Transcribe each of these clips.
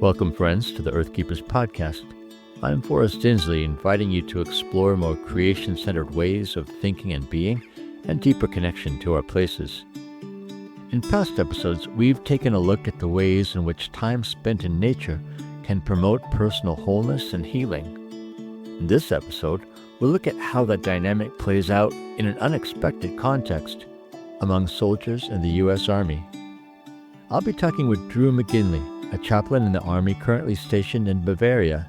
Welcome, friends, to the Earthkeepers podcast. I'm Forrest Inslee, inviting you to explore more creation-centered ways of thinking and being, and deeper connection to our places. In past episodes, we've taken a look at the ways in which time spent in nature can promote personal wholeness and healing. In this episode, we'll look at how that dynamic plays out in an unexpected context among soldiers in the U.S. Army. I'll be talking with Drew McGinley, a chaplain in the Army currently stationed in Bavaria.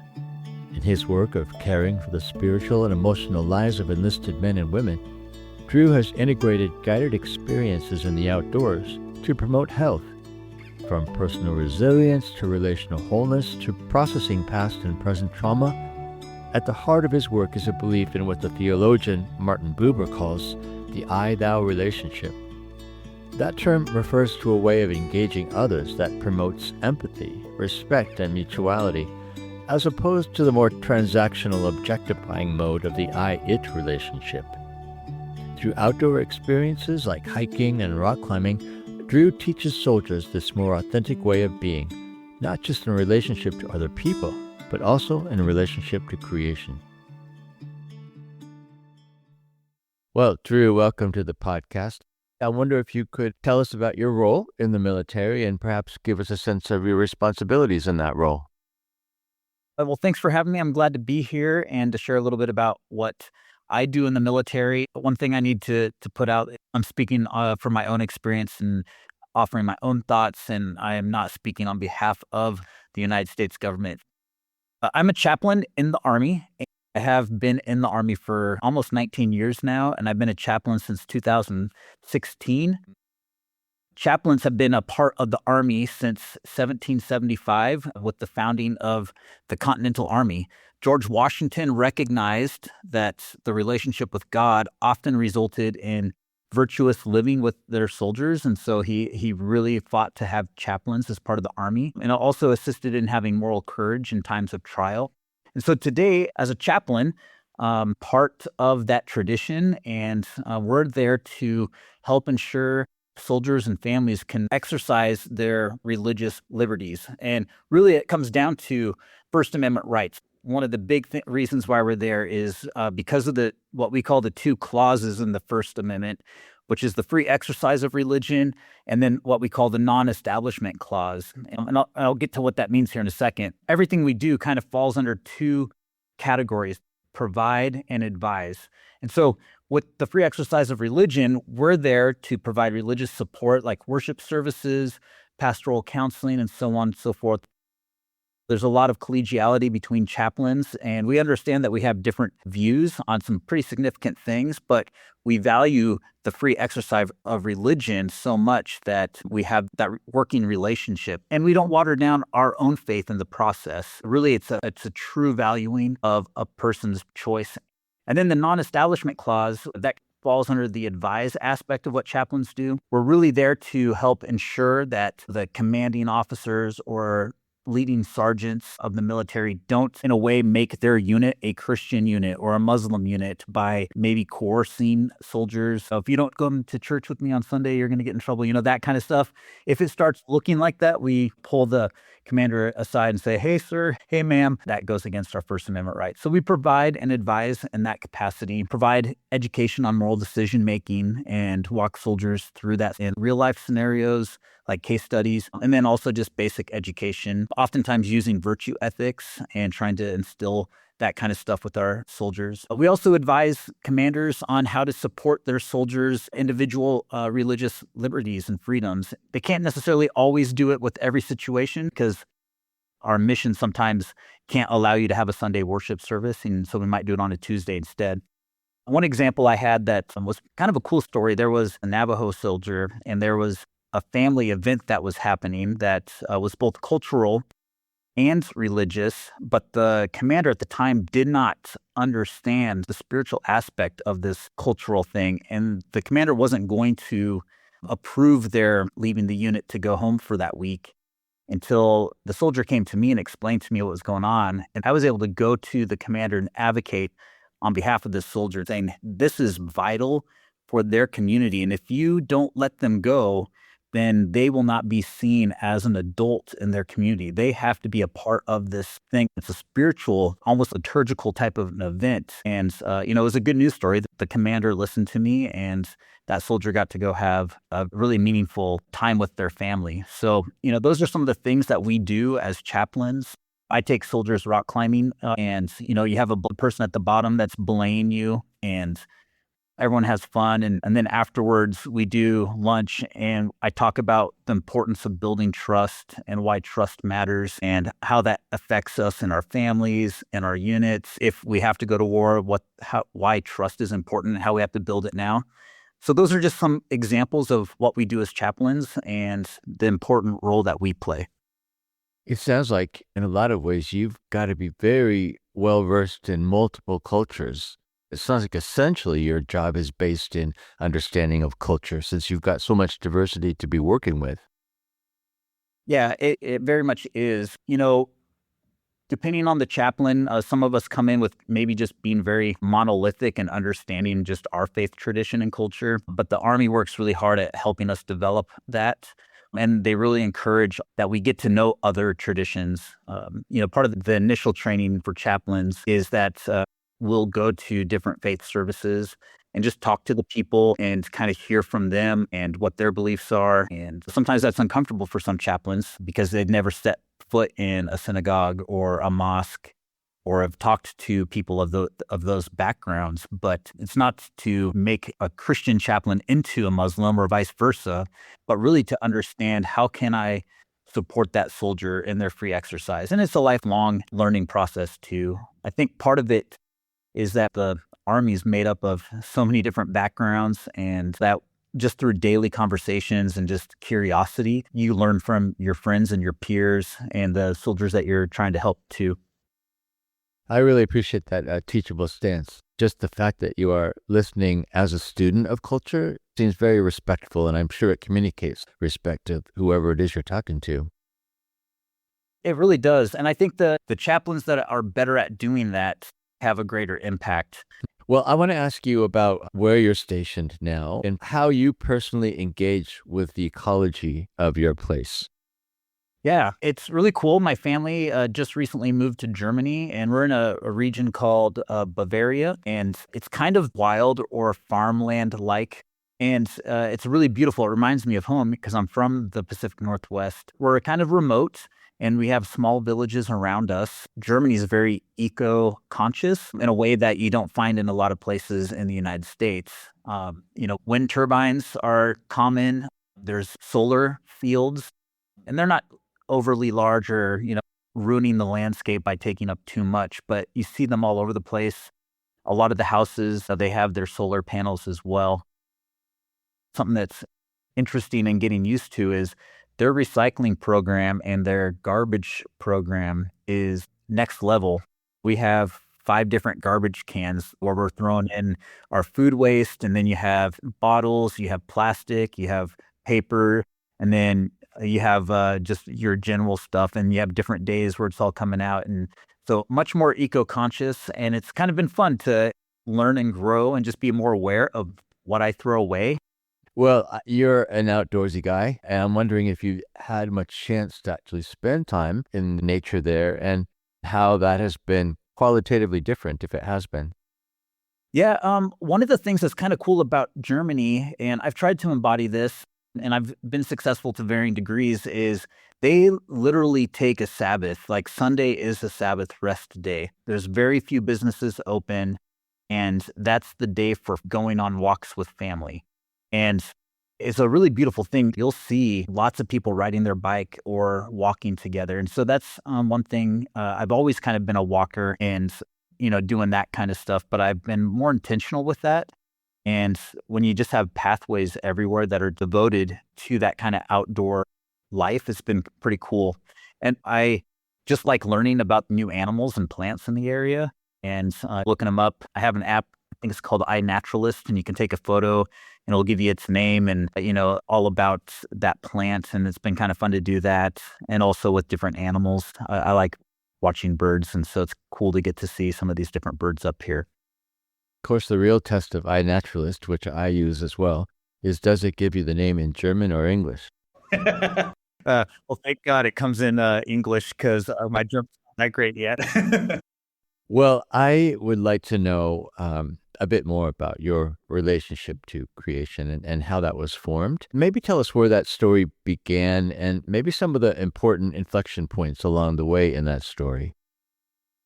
In his work of caring for the spiritual and emotional lives of enlisted men and women, Drew has integrated guided experiences in the outdoors to promote health, from personal resilience to relational wholeness to processing past and present trauma. At the heart of his work is a belief in what the theologian Martin Buber calls the I-thou relationship. That term refers to a way of engaging others that promotes empathy, respect, and mutuality, as opposed to the more transactional objectifying mode of the I-it relationship. Through outdoor experiences like hiking and rock climbing, Drew teaches soldiers this more authentic way of being, not just in relationship to other people, but also in relationship to creation. Well, Drew, welcome to the podcast. I wonder if you could tell us about your role in the military and perhaps give us a sense of your responsibilities in that role. Well, thanks for having me. I'm glad to be here and to share a little bit about what I do in the military. One thing I need to put out, I'm speaking from my own experience and offering my own thoughts, and I am not speaking on behalf of the United States government. I'm a chaplain in the Army. I have been in the Army for almost 19 years now, and I've been a chaplain since 2016. Chaplains have been a part of the Army since 1775 with the founding of the Continental Army. George Washington recognized that the relationship with God often resulted in virtuous living with their soldiers, and so he really fought to have chaplains as part of the Army, and also assisted in having moral courage in times of trial. And so today, as a chaplain, part of that tradition, and we're there to help ensure soldiers and families can exercise their religious liberties. And really, it comes down to First Amendment rights. One of the big reasons why we're there is because of what we call the two clauses in the First Amendment, which is the free exercise of religion, and then what we call the non-establishment clause. And I'll get to what that means here in a second. Everything we do kind of falls under two categories: provide and advise. And so with the free exercise of religion, we're there to provide religious support like worship services, pastoral counseling, and so on and so forth. There's a lot of collegiality between chaplains, and we understand that we have different views on some pretty significant things, but we value the free exercise of religion so much that we have that working relationship, and we don't water down our own faith in the process. Really, it's a true valuing of a person's choice. And then the non-establishment clause, that falls under the advise aspect of what chaplains do. We're really there to help ensure that the commanding officers or leading sergeants of the military don't, in a way, make their unit a Christian unit or a Muslim unit by maybe coercing soldiers. So if you don't come to church with me on Sunday, you're going to get in trouble, that kind of stuff. If it starts looking like that, we pull the commander aside and say, hey, sir, hey, ma'am, that goes against our First Amendment rights. So we provide and advise in that capacity, provide education on moral decision-making, and walk soldiers through that in real-life scenarios, like case studies, and then also just basic education, oftentimes using virtue ethics and trying to instill that kind of stuff with our soldiers. We also advise commanders on how to support their soldiers' individual religious liberties and freedoms. They can't necessarily always do it with every situation because our mission sometimes can't allow you to have a Sunday worship service, and so we might do it on a Tuesday instead. One example I had that was kind of a cool story, there was a Navajo soldier, and there was a family event that was happening that was both cultural and religious, but the commander at the time did not understand the spiritual aspect of this cultural thing, and the commander wasn't going to approve their leaving the unit to go home for that week until the soldier came to me and explained to me what was going on, and I was able to go to the commander and advocate on behalf of this soldier, saying this is vital for their community, and if you don't let them go, then they will not be seen as an adult in their community. They have to be a part of this thing. It's a spiritual, almost liturgical type of an event. And, it was a good news story. The commander listened to me, and that soldier got to go have a really meaningful time with their family. So, those are some of the things that we do as chaplains. I take soldiers rock climbing, and, you have a person at the bottom that's belaying you, and everyone has fun. And then afterwards, we do lunch, and I talk about the importance of building trust and why trust matters and how that affects us in our families and our units. If we have to go to war, why trust is important and how we have to build it now. So those are just some examples of what we do as chaplains and the important role that we play. It sounds like in a lot of ways you've got to be very well versed in multiple cultures. It sounds like essentially your job is based in understanding of culture since you've got so much diversity to be working with. Yeah, it very much is. Depending on the chaplain, some of us come in with maybe just being very monolithic and understanding just our faith tradition and culture. But the Army works really hard at helping us develop that. And they really encourage that we get to know other traditions. Part of the initial training for chaplains is that we'll go to different faith services and just talk to the people and kind of hear from them and what their beliefs are. And sometimes that's uncomfortable for some chaplains because they've never set foot in a synagogue or a mosque or have talked to people of those backgrounds. But it's not to make a Christian chaplain into a Muslim or vice versa, but really to understand how can I support that soldier in their free exercise. And it's a lifelong learning process too. I think part of it is that the Army is made up of so many different backgrounds, and that just through daily conversations and just curiosity, you learn from your friends and your peers and the soldiers that you're trying to help too. I really appreciate that teachable stance. Just the fact that you are listening as a student of culture seems very respectful, and I'm sure it communicates respect to whoever it is you're talking to. It really does. And I think the chaplains that are better at doing that have a greater impact. Well, I want to ask you about where you're stationed now and how you personally engage with the ecology of your place. Yeah, it's really cool. My family just recently moved to Germany, and we're in a region called Bavaria, and it's kind of wild or farmland-like. And it's really beautiful. It reminds me of home because I'm from the Pacific Northwest. We're kind of remote, and we have small villages around us. Germany is very eco-conscious in a way that you don't find in a lot of places in the United States. Wind turbines are common. There's solar fields, and they're not overly large or, ruining the landscape by taking up too much, but you see them all over the place. A lot of the houses, they have their solar panels as well. Something that's interesting and getting used to is their recycling program and their garbage program is next level. We have 5 different garbage cans where we're throwing in our food waste, and then you have bottles, you have plastic, you have paper, and then you have just your general stuff, and you have different days where it's all coming out. And so much more eco-conscious, and it's kind of been fun to learn and grow and just be more aware of what I throw away. Well, you're an outdoorsy guy, and I'm wondering if you had much chance to actually spend time in nature there and how that has been qualitatively different, if it has been. Yeah, one of the things that's kind of cool about Germany, and I've tried to embody this, and I've been successful to varying degrees, is they literally take a Sabbath. Like Sunday is a Sabbath rest day. There's very few businesses open, and that's the day for going on walks with family. And it's a really beautiful thing. You'll see lots of people riding their bike or walking together. And so that's one thing. I've always kind of been a walker and, doing that kind of stuff, but I've been more intentional with that. And when you just have pathways everywhere that are devoted to that kind of outdoor life, it's been pretty cool. And I just like learning about new animals and plants in the area and looking them up. I have an app, I think it's called iNaturalist, and you can take a photo and it'll give you its name and, all about that plant. And it's been kind of fun to do that. And also with different animals. I like watching birds. And so it's cool to get to see some of these different birds up here. Of course, the real test of iNaturalist, which I use as well, is does it give you the name in German or English? Well, thank God it comes in English because my German's not that great yet. Well, I would like to know a bit more about your relationship to creation and how that was formed. Maybe tell us where that story began and maybe some of the important inflection points along the way in that story.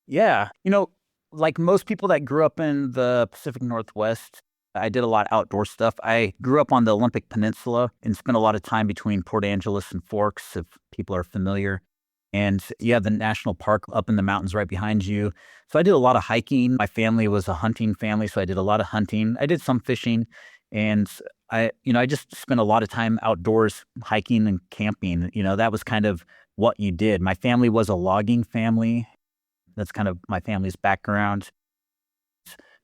Yeah. Like most people that grew up in the Pacific Northwest, I did a lot of outdoor stuff. I grew up on the Olympic Peninsula and spent a lot of time between Port Angeles and Forks, if people are familiar. And you have the national park up in the mountains right behind you. So I did a lot of hiking. My family was a hunting family, so I did a lot of hunting. I did some fishing, and I just spent a lot of time outdoors hiking and camping. That was kind of what you did. My family was a logging family. That's kind of my family's background.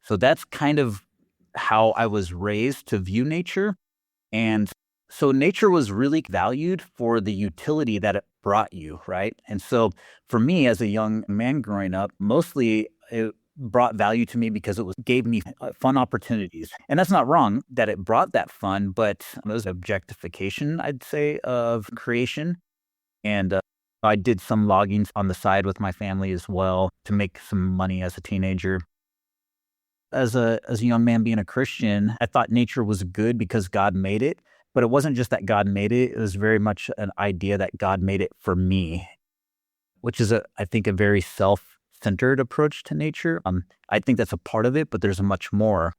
So that's kind of how I was raised to view nature. And so nature was really valued for the utility that it brought you, right? And so for me as a young man growing up, mostly it brought value to me because gave me fun opportunities. And that's not wrong that it brought that fun, but it was objectification, I'd say, of creation. And I did some logging on the side with my family as well to make some money as a teenager. As a young man being a Christian, I thought nature was good because God made it, but it wasn't just that God made it. It was very much an idea that God made it for me, which is I think a very self-centered approach to nature. I think that's a part of it, but there's much more.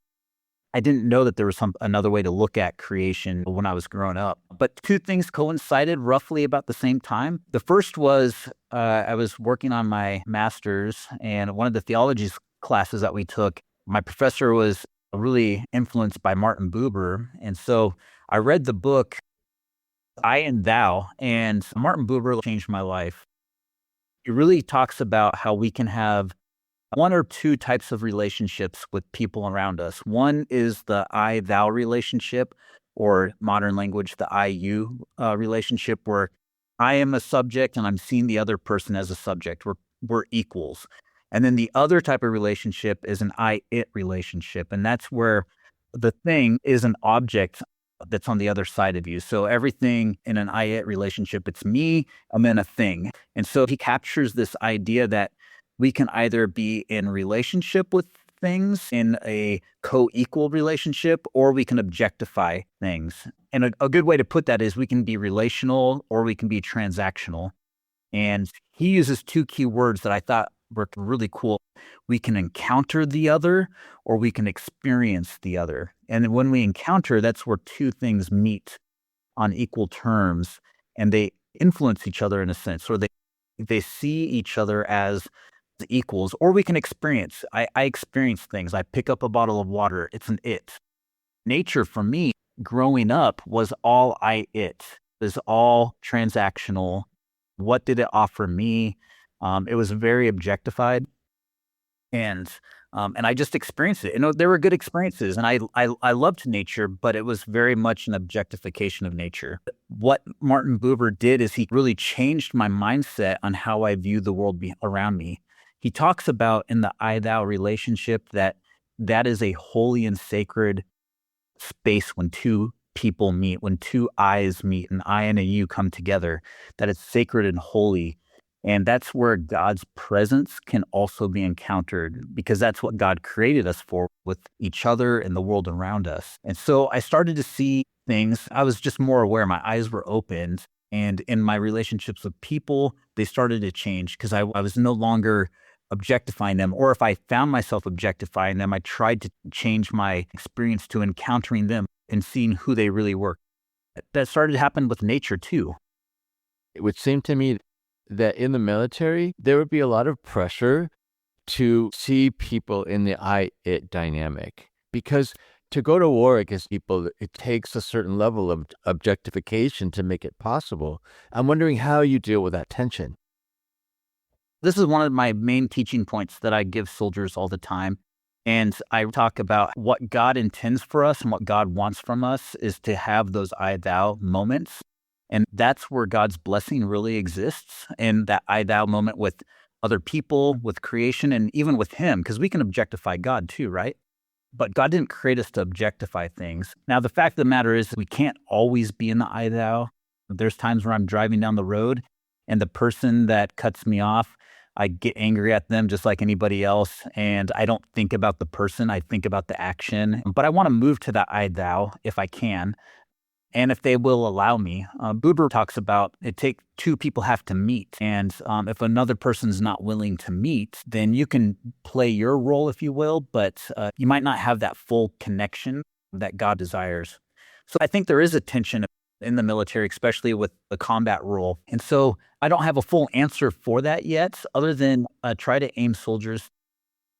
I didn't know that there was another way to look at creation when I was growing up. But two things coincided roughly about the same time. The first was I was working on my master's, and one of the theology classes that we took, my professor was really influenced by Martin Buber. And so I read the book, I and Thou, and Martin Buber changed my life. He really talks about how we can have one or two types of relationships with people around us. One is the I-thou relationship, or modern language, the I-you relationship, where I am a subject and I'm seeing the other person as a subject. We're equals. And then the other type of relationship is an I-it relationship. And that's where the thing is an object that's on the other side of you. So everything in an I-it relationship, it's me, I'm in a thing. And so he captures this idea that we can either be in relationship with things in a co-equal relationship, or we can objectify things. And a good way to put that is we can be relational or we can be transactional. And he uses two key words that I thought were really cool. We can encounter the other or we can experience the other. And when we encounter, that's where two things meet on equal terms and they influence each other in a sense, or they see each other as equals, or we can experience. I experience things. I pick up a bottle of water. It's an it. Nature for me growing up was all it. It was all transactional. What did it offer me? It was very objectified, and I just experienced it. There were good experiences, and I loved nature, but it was very much an objectification of nature. What Martin Buber did is he really changed my mindset on how I view the world around me. He talks about in the I-thou relationship that is a holy and sacred space when two people meet, when two I's meet, an I and a you come together, that it's sacred and holy. And that's where God's presence can also be encountered, because that's what God created us for, with each other and the world around us. And so I started to see things. I was just more aware. My eyes were opened. And in my relationships with people, they started to change because I was no longer objectifying them. Or if I found myself objectifying them, I tried to change my experience to encountering them and seeing who they really were. That started to happen with nature too. It would seem to me that in the military, there would be a lot of pressure to see people in the I-it dynamic, because to go to war against people, it takes a certain level of objectification to make it possible. I'm wondering how you deal with that tension. This is one of my main teaching points that I give soldiers all the time. And I talk about what God intends for us and what God wants from us is to have those I-thou moments. And that's where God's blessing really exists, in that I-thou moment with other people, with creation, and even with Him, because we can objectify God too, right? But God didn't create us to objectify things. Now, the fact of the matter is we can't always be in the I-thou. There's times where I'm driving down the road and the person that cuts me off, I get angry at them just like anybody else. And I don't think about the person, I think about the action. But I want to move to that I thou if I can. And if they will allow me. Buber talks about two people have to meet. And if another person's not willing to meet, then you can play your role, if you will, but you might not have that full connection that God desires. So I think there is a tension in the military, especially with the combat role. And so I don't have a full answer for that yet, other than try to aim soldiers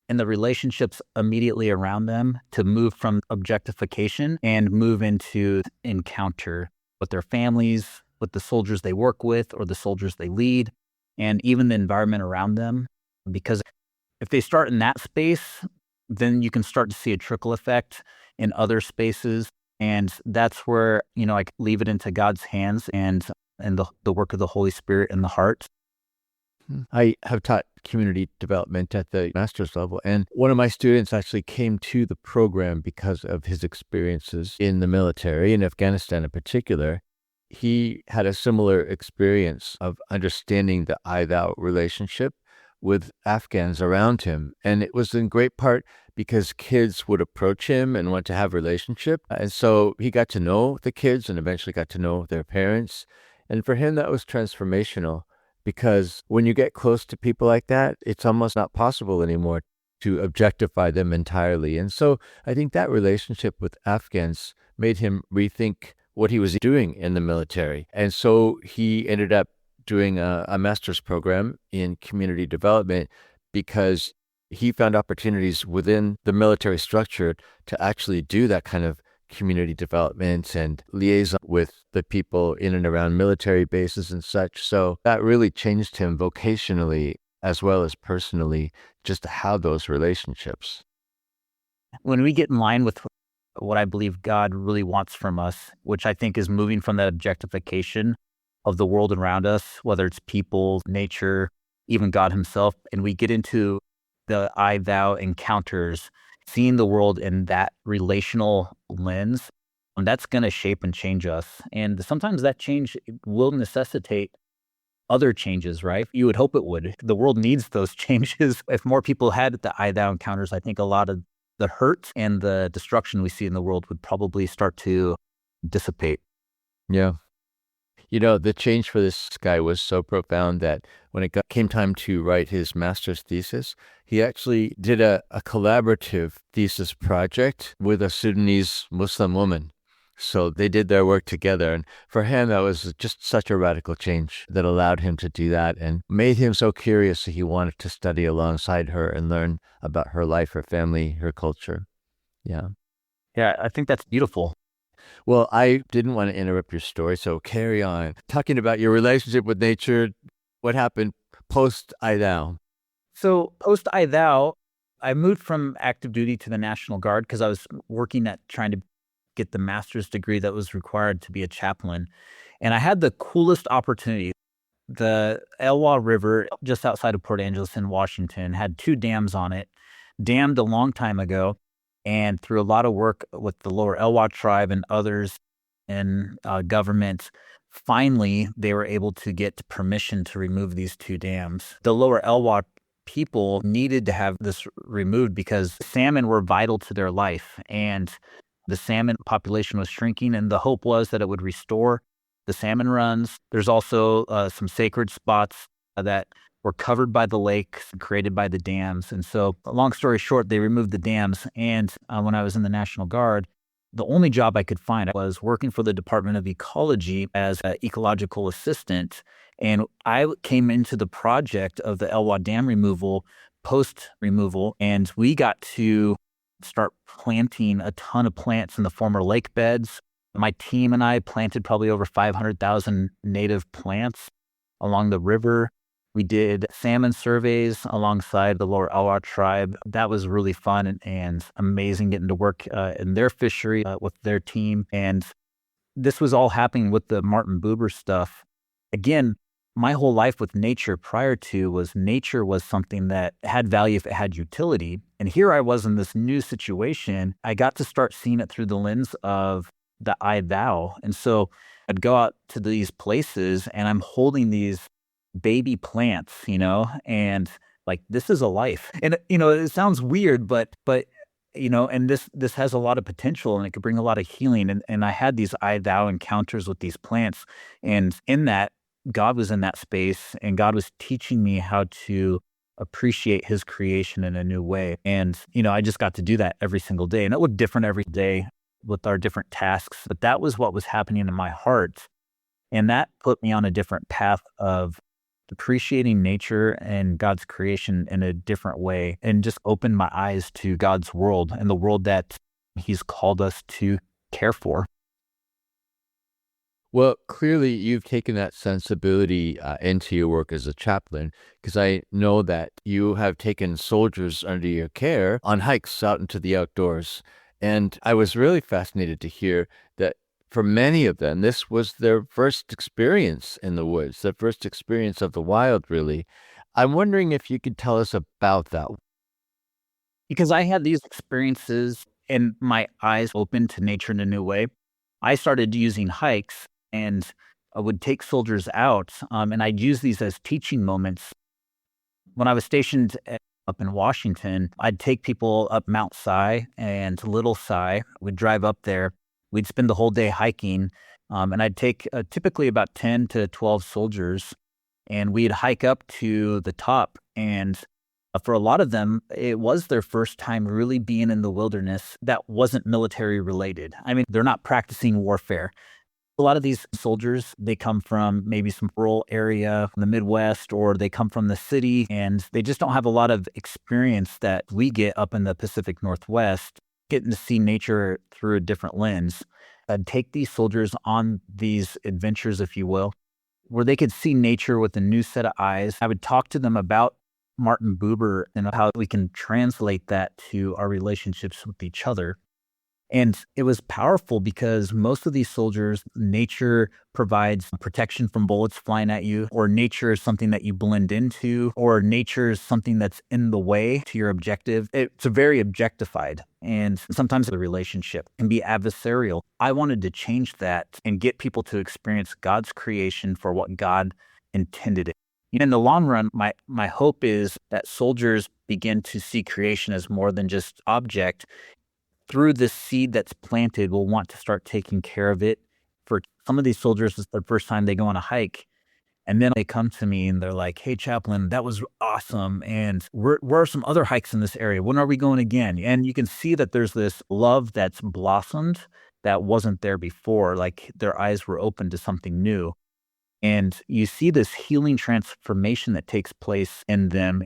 and the relationships immediately around them to move from objectification and move into encounter with their families, with the soldiers they work with or the soldiers they lead, and even the environment around them. Because if they start in that space, then you can start to see a trickle effect in other spaces. And that's where, I leave it into God's hands and the work of the Holy Spirit in the heart. I have taught community development at the master's level, and one of my students actually came to the program because of his experiences in the military, in Afghanistan in particular. He had a similar experience of understanding the I-thou relationship with Afghans around him, and it was in great part because kids would approach him and want to have a relationship, and so he got to know the kids and eventually got to know their parents, and for him that was transformational. Because when you get close to people like that, it's almost not possible anymore to objectify them entirely. And so I think that relationship with Afghans made him rethink what he was doing in the military. And so he ended up doing a master's program in community development because he found opportunities within the military structure to actually do that kind of community development and liaison with the people in and around military bases and such. So that really changed him vocationally as well as personally, just to have those relationships. When we get in line with what I believe God really wants from us, which I think is moving from that objectification of the world around us, whether it's people, nature, even God himself, and we get into the I thou encounters, seeing the world in that relational lens, that's going to shape and change us. And sometimes that change will necessitate other changes, right? You would hope it would. The world needs those changes. If more people had the I thou encounters, I think a lot of the hurt and the destruction we see in the world would probably start to dissipate. Yeah. The change for this guy was so profound that when it came time to write his master's thesis, he actually did a collaborative thesis project with a Sudanese Muslim woman. So they did their work together. And for him, that was just such a radical change that allowed him to do that and made him so curious that he wanted to study alongside her and learn about her life, her family, her culture. Yeah. Yeah, I think that's beautiful. Well, I didn't want to interrupt your story, so carry on. Talking about your relationship with nature, what happened post I thou? So post I thou, I moved from active duty to the National Guard because I was working at trying to get the master's degree that was required to be a chaplain. And I had the coolest opportunity. The Elwha River, just outside of Port Angeles in Washington, had 2 dams on it, dammed a long time ago. And through a lot of work with the lower Elwha tribe and others in government, finally, they were able to get permission to remove these 2 dams. The lower Elwha people needed to have this removed because salmon were vital to their life. And the salmon population was shrinking, and the hope was that it would restore the salmon runs. There's also some sacred spots that were covered by the lakes, created by the dams. And so, long story short, they removed the dams. And when I was in the National Guard, the only job I could find was working for the Department of Ecology as an ecological assistant. And I came into the project of the Elwha Dam removal, post-removal, and we got to start planting a ton of plants in the former lake beds. My team and I planted probably over 500,000 native plants along the river. We did salmon surveys alongside the lower Elwha tribe. That was really fun and amazing getting to work in their fishery with their team. And this was all happening with the Martin Buber stuff. Again, my whole life with nature prior to nature was something that had value if it had utility. And here I was in this new situation. I got to start seeing it through the lens of the I thou. And so I'd go out to these places and I'm holding these baby plants, and like this is a life. And it sounds weird, but and this has a lot of potential and it could bring a lot of healing. And I had these I thou encounters with these plants. And in that, God was in that space and God was teaching me how to appreciate his creation in a new way. And, I just got to do that every single day. And it looked different every day with our different tasks, but that was what was happening in my heart. And that put me on a different path of appreciating nature and God's creation in a different way and just opened my eyes to God's world and the world that he's called us to care for. Well, clearly you've taken that sensibility into your work as a chaplain, because I know that you have taken soldiers under your care on hikes out into the outdoors. And I was really fascinated to hear that for many of them, this was their first experience in the woods, their first experience of the wild, really. I'm wondering if you could tell us about that. Because I had these experiences and my eyes opened to nature in a new way. I started using hikes and I would take soldiers out, and I'd use these as teaching moments. When I was stationed up in Washington, I'd take people up Mount Si and Little Si. We'd drive up there. We'd spend the whole day hiking, and I'd take typically about 10 to 12 soldiers, and we'd hike up to the top. And for a lot of them, it was their first time really being in the wilderness that wasn't military related. I mean, they're not practicing warfare. A lot of these soldiers, they come from maybe some rural area in the Midwest, or they come from the city, and they just don't have a lot of experience that we get up in the Pacific Northwest, getting to see nature through a different lens. I'd take these soldiers on these adventures, if you will, where they could see nature with a new set of eyes. I would talk to them about Martin Buber and how we can translate that to our relationships with each other. And it was powerful because most of these soldiers, nature provides protection from bullets flying at you, or nature is something that you blend into, or nature is something that's in the way to your objective. It's very objectified. And sometimes the relationship can be adversarial. I wanted to change that and get people to experience God's creation for what God intended it. In the long run, my hope is that soldiers begin to see creation as more than just object. Through this seed that's planted, we'll want to start taking care of it. For some of these soldiers, it's the first time they go on a hike. And then they come to me and they're like, "Hey, chaplain, that was awesome. And where are some other hikes in this area? When are we going again?" And you can see that there's this love that's blossomed that wasn't there before. Like their eyes were open to something new. And you see this healing transformation that takes place in them.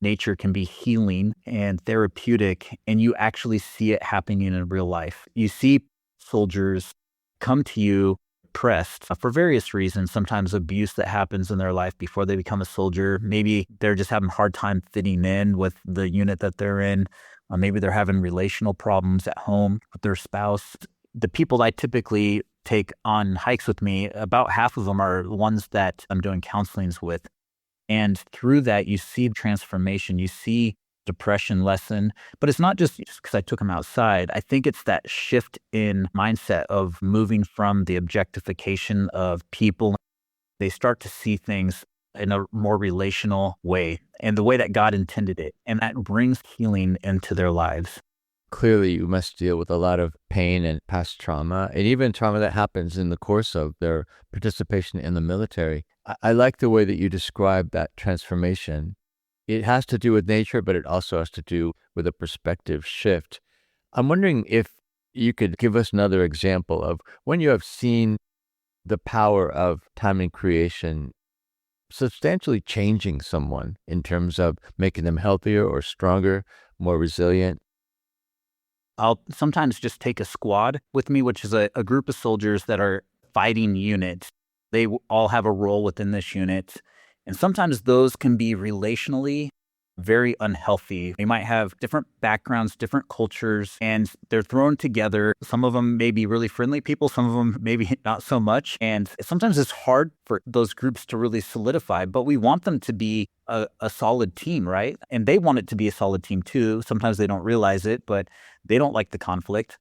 Nature can be healing and therapeutic, and you actually see it happening in real life. You see soldiers come to you depressed for various reasons, sometimes abuse that happens in their life before they become a soldier. Maybe they're just having a hard time fitting in with the unit that they're in. Maybe they're having relational problems at home with their spouse. The people I typically take on hikes with me, about half of them are ones that I'm doing counselings with. And through that, you see transformation, you see depression lessen. But it's not just because I took them outside. I think it's that shift in mindset of moving from the objectification of people. They start to see things in a more relational way and the way that God intended it. And that brings healing into their lives. Clearly, you must deal with a lot of pain and past trauma, and even trauma that happens in the course of their participation in the military. I like the way that you describe that transformation. It has to do with nature, but it also has to do with a perspective shift. I'm wondering if you could give us another example of when you have seen the power of time and creation substantially changing someone in terms of making them healthier or stronger, more resilient. I'll sometimes just take a squad with me, which is a group of soldiers that are fighting units. They all have a role within this unit. And sometimes those can be relationally very unhealthy. They might have different backgrounds, different cultures, and they're thrown together. Some of them may be really friendly people, some of them maybe not so much. And sometimes it's hard for those groups to really solidify, but we want them to be a solid team, right? And they want it to be a solid team too. Sometimes they don't realize it, but they don't like the conflict.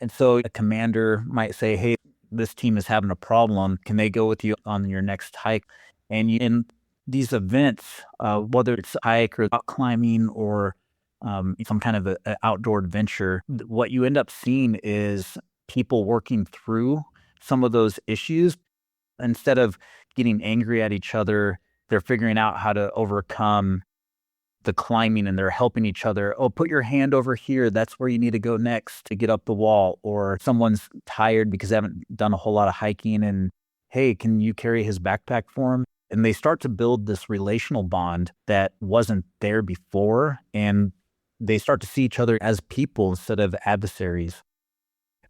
And so a commander might say, "Hey, this team is having a problem. Can they go with you on your next hike? And in these events, whether it's a hike or rock climbing or some kind of a outdoor adventure, what you end up seeing is people working through some of those issues. Instead of getting angry at each other, they're figuring out how to overcome the climbing, and they're helping each other. Oh, put your hand over here. That's where you need to go next to get up the wall. Or someone's tired because they haven't done a whole lot of hiking, and hey, can you carry his backpack for him? And they start to build this relational bond that wasn't there before. And they start to see each other as people instead of adversaries.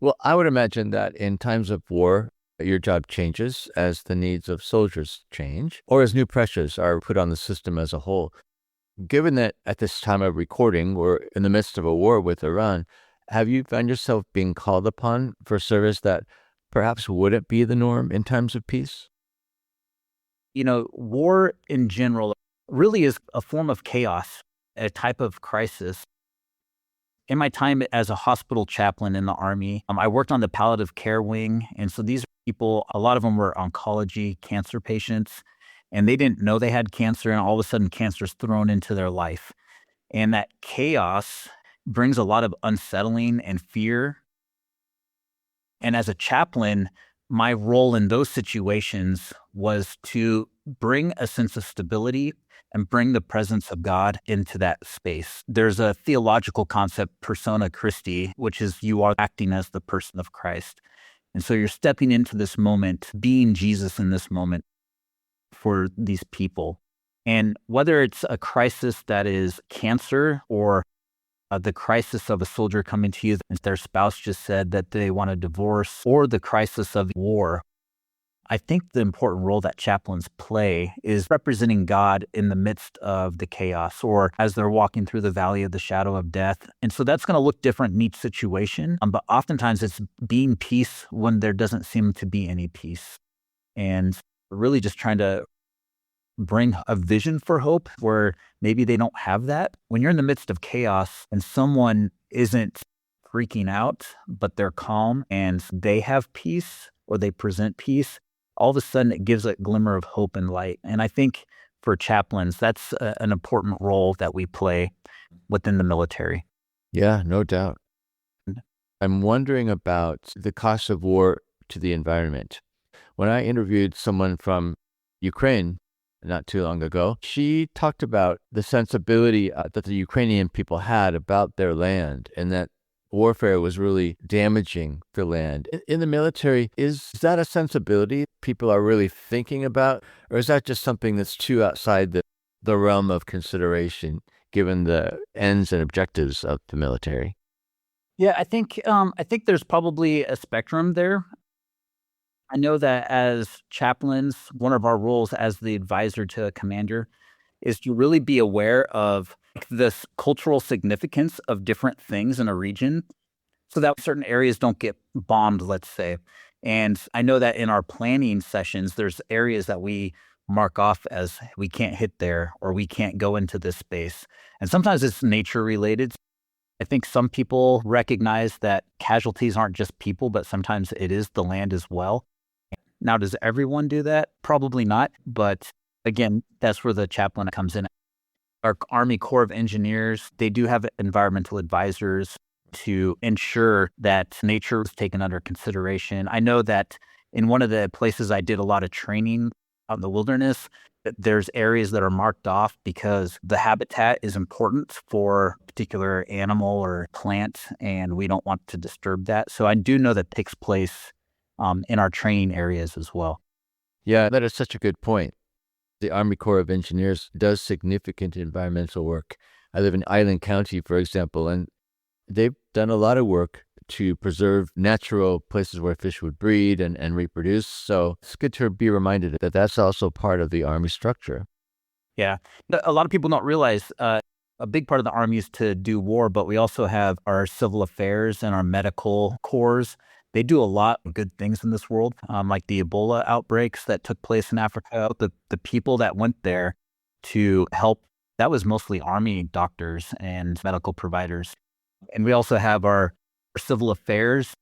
Well, I would imagine that in times of war, your job changes as the needs of soldiers change, or as new pressures are put on the system as a whole. Given that at this time of recording, we're in the midst of a war with Iran, have you found yourself being called upon for service that perhaps wouldn't be the norm in times of peace? War in general really is a form of chaos, a type of crisis. In my time as a hospital chaplain in the Army, I worked on the palliative care wing. And so these people, a lot of them were oncology cancer patients, and they didn't know they had cancer. And all of a sudden, cancer is thrown into their life. And that chaos brings a lot of unsettling and fear. And as a chaplain, my role in those situations was to bring a sense of stability and bring the presence of God into that space. There's a theological concept, persona Christi, which is you are acting as the person of Christ. And so you're stepping into this moment, being Jesus in this moment for these people. And whether it's a crisis that is cancer or the crisis of a soldier coming to you and their spouse just said that they want a divorce, or the crisis of war, I think the important role that chaplains play is representing God in the midst of the chaos, or as they're walking through the valley of the shadow of death. And so that's going to look different in each situation. But oftentimes it's being peace when there doesn't seem to be any peace. And really just trying to bring a vision for hope where maybe they don't have that. When you're in the midst of chaos and someone isn't freaking out, but they're calm and they have peace or they present peace, all of a sudden it gives a glimmer of hope and light. And I think for chaplains, that's an important role that we play within the military. Yeah, no doubt. I'm wondering about the cost of war to the environment. When I interviewed someone from Ukraine not too long ago, she talked about the sensibility that the Ukrainian people had about their land, and that warfare was really damaging the land. In the military, is that a sensibility people are really thinking about, or is that just something that's too outside the realm of consideration, given the ends and objectives of the military? Yeah, I think there's probably a spectrum there. I know that as chaplains, one of our roles as the advisor to a commander is to really be aware of this cultural significance of different things in a region so that certain areas don't get bombed, let's say. And I know that in our planning sessions, there's areas that we mark off as we can't hit there or we can't go into this space. And sometimes it's nature related. I think some people recognize that casualties aren't just people, but sometimes it is the land as well. Now, does everyone do that? Probably not. But again, that's where the chaplain comes in. Our Army Corps of Engineers, they do have environmental advisors to ensure that nature is taken under consideration. I know that in one of the places I did a lot of training out in the wilderness, that there's areas that are marked off because the habitat is important for a particular animal or plant, and we don't want to disturb that. So I do know that takes place in our training areas as well. Yeah, that is such a good point. The Army Corps of Engineers does significant environmental work. I live in Island County, for example, and they've done a lot of work to preserve natural places where fish would breed and reproduce. So it's good to be reminded that that's also part of the Army structure. Yeah. A lot of people don't realize a big part of the Army is to do war, but we also have our civil affairs and our medical corps. They do a lot of good things in this world, like the Ebola outbreaks that took place in Africa. The people that went there to help, that was mostly Army doctors and medical providers. And we also have our civil affairs.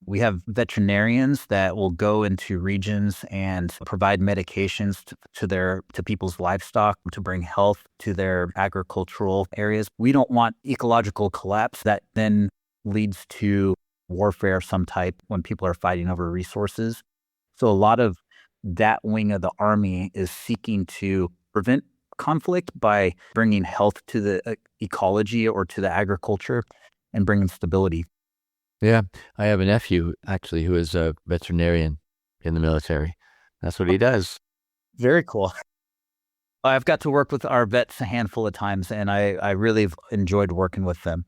We have veterinarians that will go into regions and provide medications to people's livestock to bring health to their agricultural areas. We don't want ecological collapse that then leads to warfare of some type when people are fighting over resources. So a lot of that wing of the Army is seeking to prevent conflict by bringing health to the ecology or to the agriculture and bringing stability. Yeah, I have a nephew, actually, who is a veterinarian in the military. That's what he does. Very cool. I've got to work with our vets a handful of times, and I really have enjoyed working with them.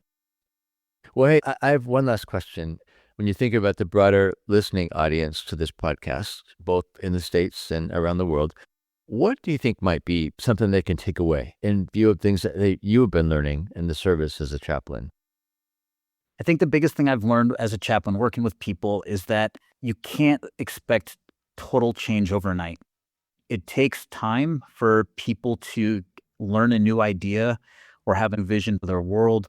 Well, hey, I have one last question. When you think about the broader listening audience to this podcast, both in the States and around the world, what do you think might be something they can take away in view of things that you have been learning in the service as a chaplain? I think the biggest thing I've learned as a chaplain working with people is that you can't expect total change overnight. It takes time for people to learn a new idea or have a vision for their world.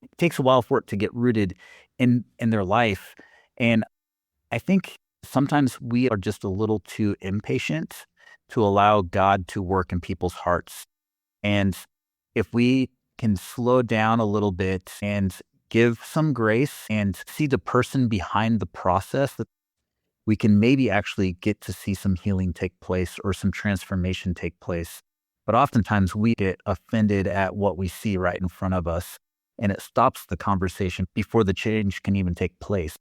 It takes a while for it to get rooted in their life. And I think sometimes we are just a little too impatient to allow God to work in people's hearts. And if we can slow down a little bit and give some grace and see the person behind the process, that we can maybe actually get to see some healing take place or some transformation take place. But oftentimes we get offended at what we see right in front of us, and it stops the conversation before the change can even take place.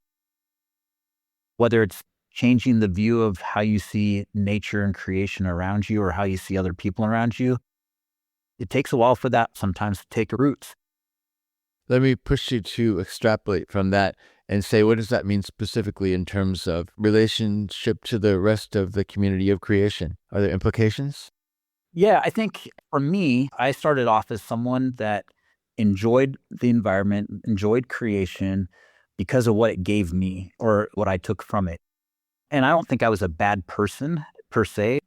Whether it's changing the view of how you see nature and creation around you or how you see other people around you, it takes a while for that sometimes to take roots. Let me push you to extrapolate from that and say, what does that mean specifically in terms of relationship to the rest of the community of creation? Are there implications? Yeah, I think for me, I started off as someone that enjoyed the environment, enjoyed creation because of what it gave me or what I took from it. And I don't think I was a bad person per se.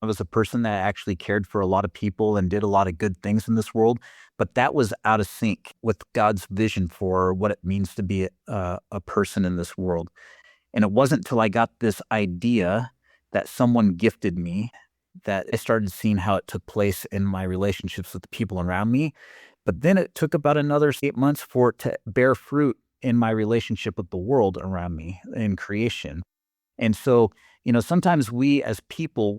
I was a person that actually cared for a lot of people and did a lot of good things in this world, but that was out of sync with God's vision for what it means to be a person in this world. And it wasn't until I got this idea that someone gifted me that I started seeing how it took place in my relationships with the people around me. But then it took about another 8 months for it to bear fruit in my relationship with the world around me in creation. And so, sometimes we as people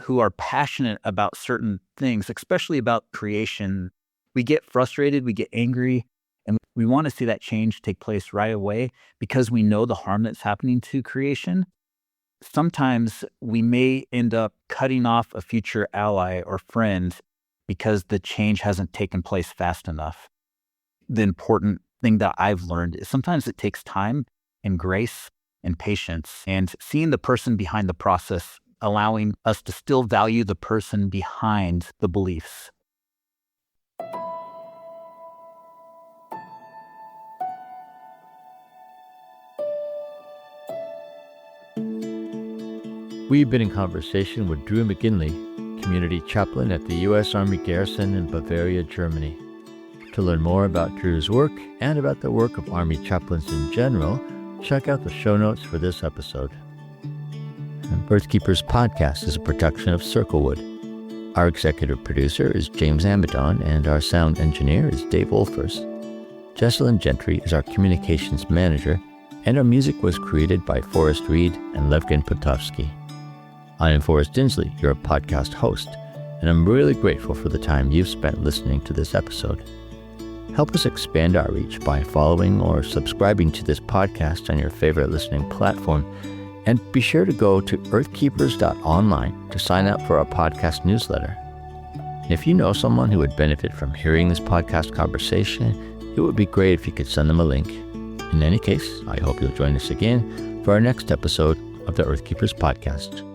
who are passionate about certain things, especially about creation, we get frustrated, we get angry, and we want to see that change take place right away because we know the harm that's happening to creation. Sometimes we may end up cutting off a future ally or friend because the change hasn't taken place fast enough. The important thing that I've learned is sometimes it takes time and grace and patience and seeing the person behind the process, allowing us to still value the person behind the beliefs. We've been in conversation with Drew McGinley, community chaplain at the U.S. Army Garrison in Bavaria, Germany. To learn more about Drew's work and about the work of Army chaplains in general, check out the show notes for this episode. And Birthkeepers Podcast is a production of Circlewood. Our executive producer is James Amidon, and our sound engineer is Dave Wolfers. Jesselyn Gentry is our communications manager, and our music was created by Forrest Reed and Levkin Potovsky. I am Forrest Dinsley, your podcast host, and I'm really grateful for the time you've spent listening to this episode. Help us expand our reach by following or subscribing to this podcast on your favorite listening platform, and be sure to go to earthkeepers.online to sign up for our podcast newsletter. If you know someone who would benefit from hearing this podcast conversation, it would be great if you could send them a link. In any case, I hope you'll join us again for our next episode of the Earthkeepers Podcast.